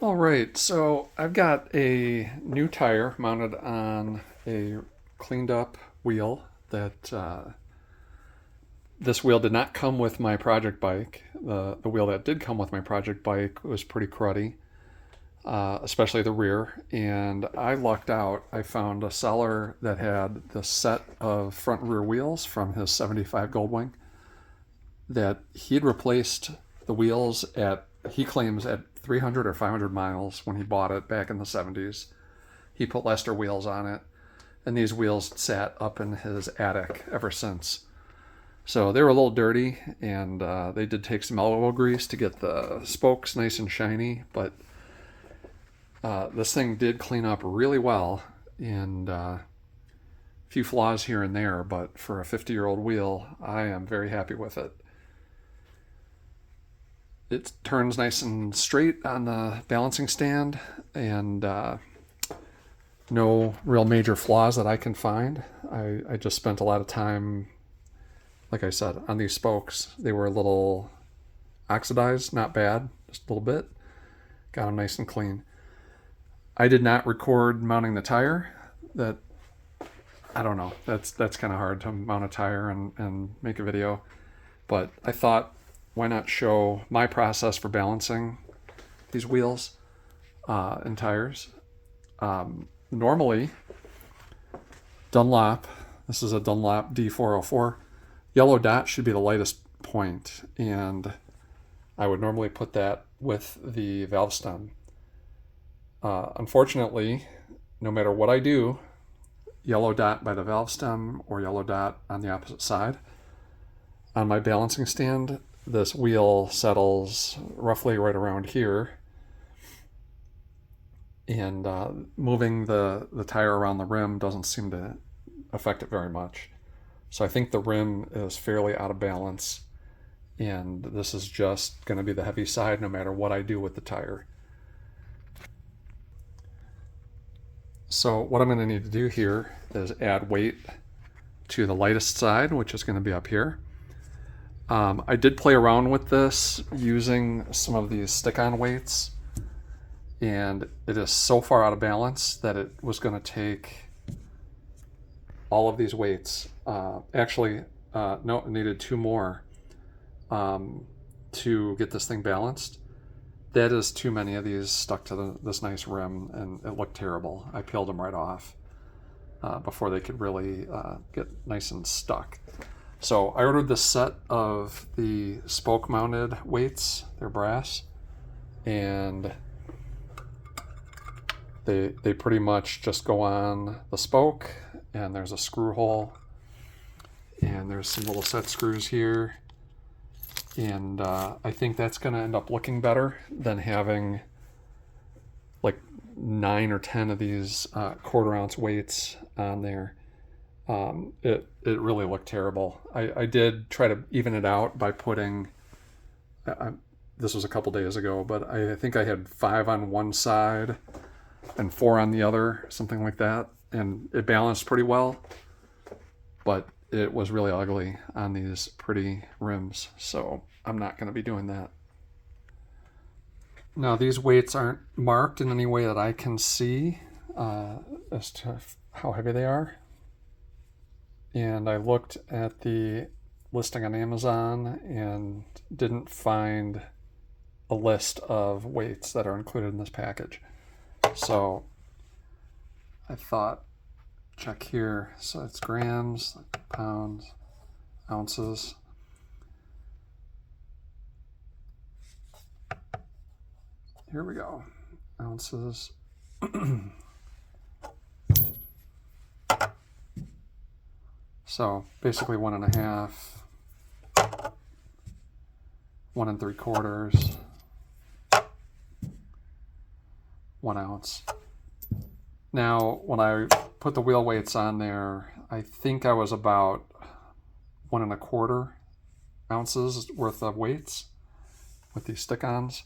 All right, so I've got a new tire mounted on a cleaned up wheel that this wheel did not come with my project bike. The wheel that did come with my project bike was pretty cruddy, especially the rear. And I lucked out. I found a seller that had the set of front and rear wheels from his 75 Goldwing that he'd replaced the wheels at, he claims, at 300 or 500 miles when he bought it back in the 70s. He put Lester wheels on it, and these wheels sat up in his attic ever since. So they were a little dirty, and they did take some elbow grease to get the spokes nice and shiny, but this thing did clean up really well, and a few flaws here and there, but for a 50-year-old wheel, I am very happy with it. It turns nice and straight on the balancing stand, and no real major flaws that I can find. I just spent a lot of time, like I said, on these spokes. They were a little oxidized, not bad, just a little bit. Got them nice and clean. I did not record mounting the tire. That, I don't know. That's kind of hard to mount a tire and make a video. But I thought, why not show my process for balancing these wheels and tires. Normally, Dunlop, this is a Dunlop D404, yellow dot should be the lightest point, and I would normally put that with the valve stem. Unfortunately, no matter what I do, yellow dot by the valve stem or yellow dot on the opposite side, on my balancing stand, this wheel settles roughly right around here, and moving the tire around the rim doesn't seem to affect it very much. So I think the rim is fairly out of balance, and this is just going to be the heavy side no matter what I do with the tire. So what I'm going to need to do here is add weight to the lightest side, which is going to be up here. I did play around with this using some of these stick-on weights, and it is so far out of balance that it was going to take all of these weights. No, it needed two more to get this thing balanced. That is too many of these stuck to this nice rim, and it looked terrible. I peeled them right off before they could really get nice and stuck. So I ordered this set of the spoke mounted weights. They're brass, and they pretty much just go on the spoke, and there's a screw hole, and there's some little set screws here, and I think that's going to end up looking better than having like 9 or 10 of these quarter ounce weights on there. It really looked terrible. I did try to even it out by putting, this was a couple days ago, but I think I had 5 on one side and 4 on the other, something like that, and it balanced pretty well, but it was really ugly on these pretty rims, so I'm not going to be doing that. Now, these weights aren't marked in any way that I can see as to how heavy they are. And I looked at the listing on Amazon and didn't find a list of weights that are included in this package. So I thought, check here. So it's grams, pounds, ounces. Here we go. Ounces. So basically 1.5, 1 3/4, 1 ounce. Now, when I put the wheel weights on there, I think I was about 1.25 ounces worth of weights with these stick-ons.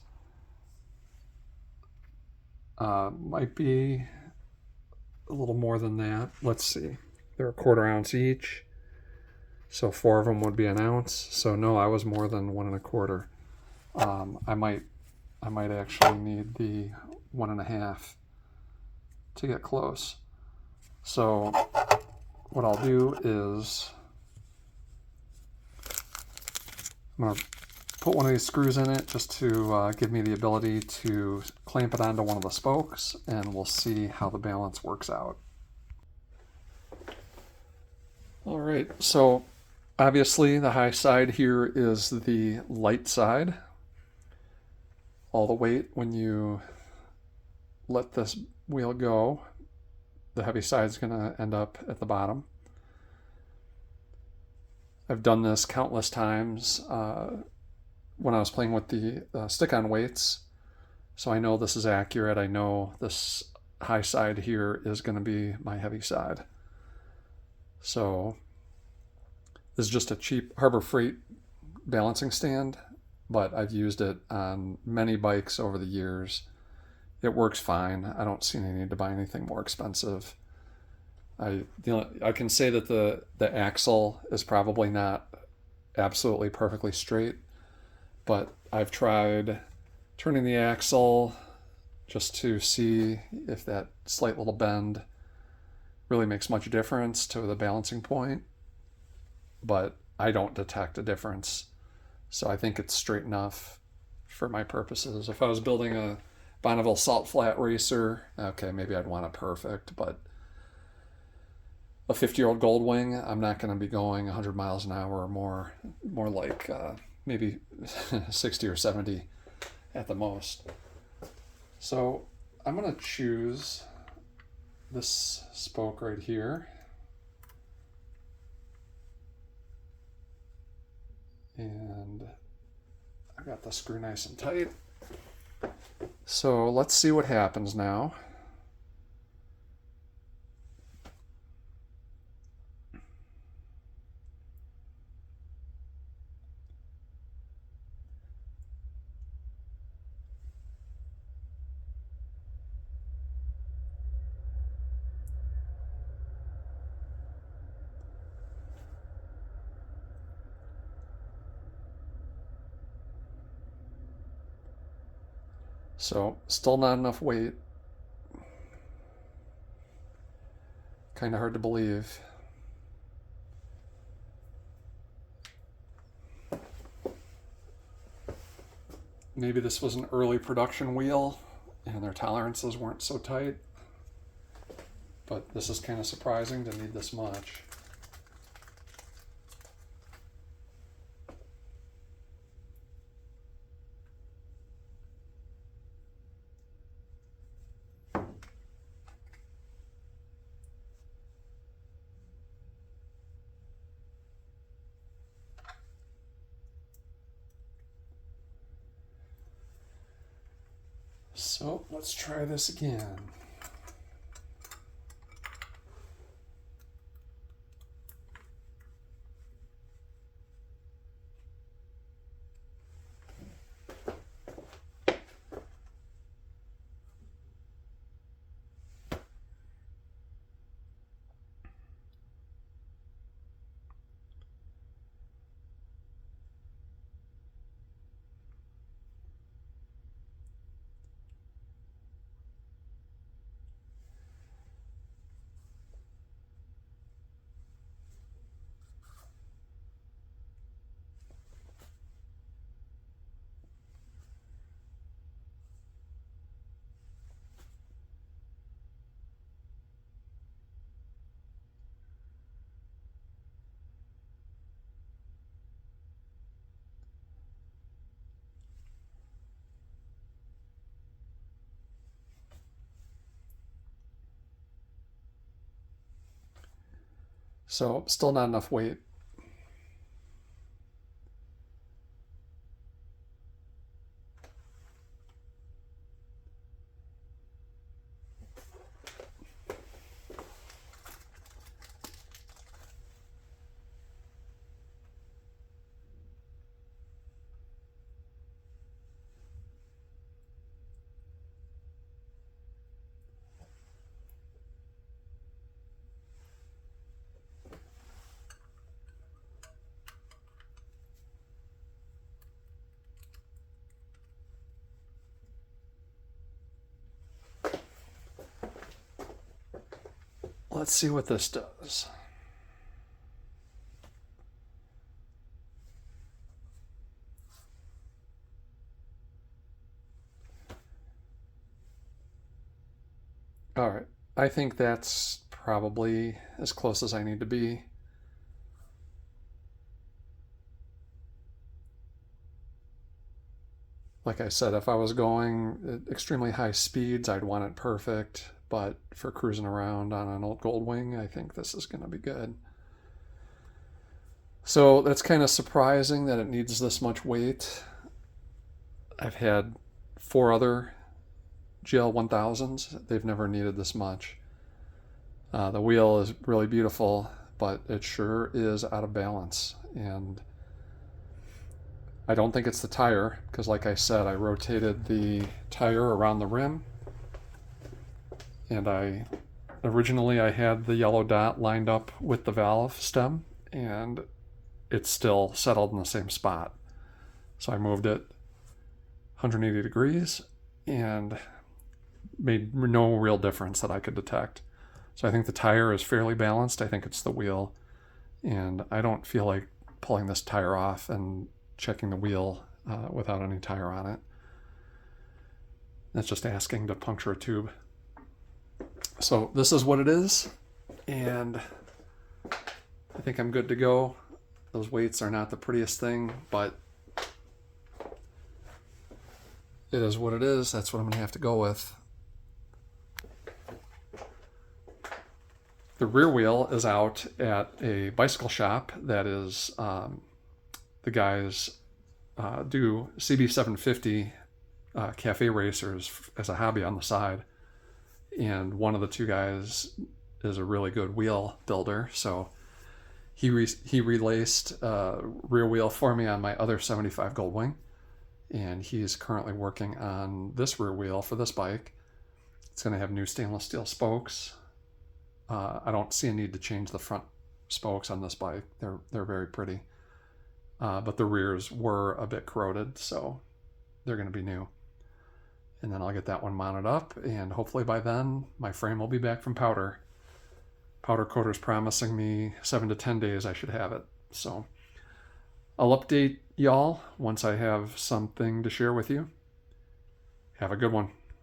Might be a little more than that. Let's see. They're a 1/4 ounce each, so 4 of them would be an ounce. So no, I was more than 1.25. I might I might actually need the 1.5 to get close. So what I'll do is I'm going to put one of these screws in it just to give me the ability to clamp it onto one of the spokes, and we'll see how the balance works out. All right, so obviously the high side here is the light side. All the weight, when you let this wheel go, the heavy side is going to end up at the bottom. I've done this countless times when I was playing with the stick-on weights, so I know this is accurate. I know this high side here is going to be my heavy side. So this is just a cheap Harbor Freight balancing stand, but I've used it on many bikes over the years. It works fine. I don't see any need to buy anything more expensive. I can say that the axle is probably not absolutely perfectly straight, but I've tried turning the axle just to see if that slight little bend really makes much difference to the balancing point, but I don't detect a difference. So I think it's straight enough for my purposes. If I was building a Bonneville Salt Flat Racer, okay, maybe I'd want it perfect, but a 50-year-old Goldwing, I'm not going to be going 100 miles an hour or more like maybe 60 or 70 at the most. So I'm going to choose this spoke right here. And I got the screw nice and tight. So let's see what happens now. So still not enough weight. Kind of hard to believe. Maybe this was an early production wheel and their tolerances weren't so tight, but this is kind of surprising to need this much. So let's try this again. So still not enough weight. let's see what this does. All right, I think that's probably as close as I need to be. Like I said, if I was going at extremely high speeds, I'd want it perfect. But for cruising around on an old Goldwing, I think this is going to be good. So that's kind of surprising that it needs this much weight. I've had 4 other GL1000s. They've never needed this much. The wheel is really beautiful, but it sure is out of balance. And I don't think it's the tire, because like I said, I rotated the tire around the rim, and originally I had the yellow dot lined up with the valve stem, and it's still settled in the same spot. So I moved it 180 degrees and made no real difference that I could detect. So I think the tire is fairly balanced. I think it's the wheel, and I don't feel like pulling this tire off and checking the wheel without any tire on it. That's just asking to puncture a tube. So this is what it is, and I think I'm good to go. Those weights are not the prettiest thing, but it is what it is. That's what I'm going to have to go with. The rear wheel is out at a bicycle shop that is the guys do CB750 cafe racers as a hobby on the side, and one of the 2 guys is a really good wheel builder, so he relaced rear wheel for me on my other 75 Goldwing, and he's currently working on this rear wheel for this bike. It's going to have new stainless steel spokes. I don't see a need to change the front spokes on this bike. They're very pretty. But the rears were a bit corroded, so they're going to be new. And then I'll get that one mounted up, and hopefully by then my frame will be back from powder. Powder coater's promising me 7 to 10 days I should have it. So I'll update y'all once I have something to share with you. Have a good one.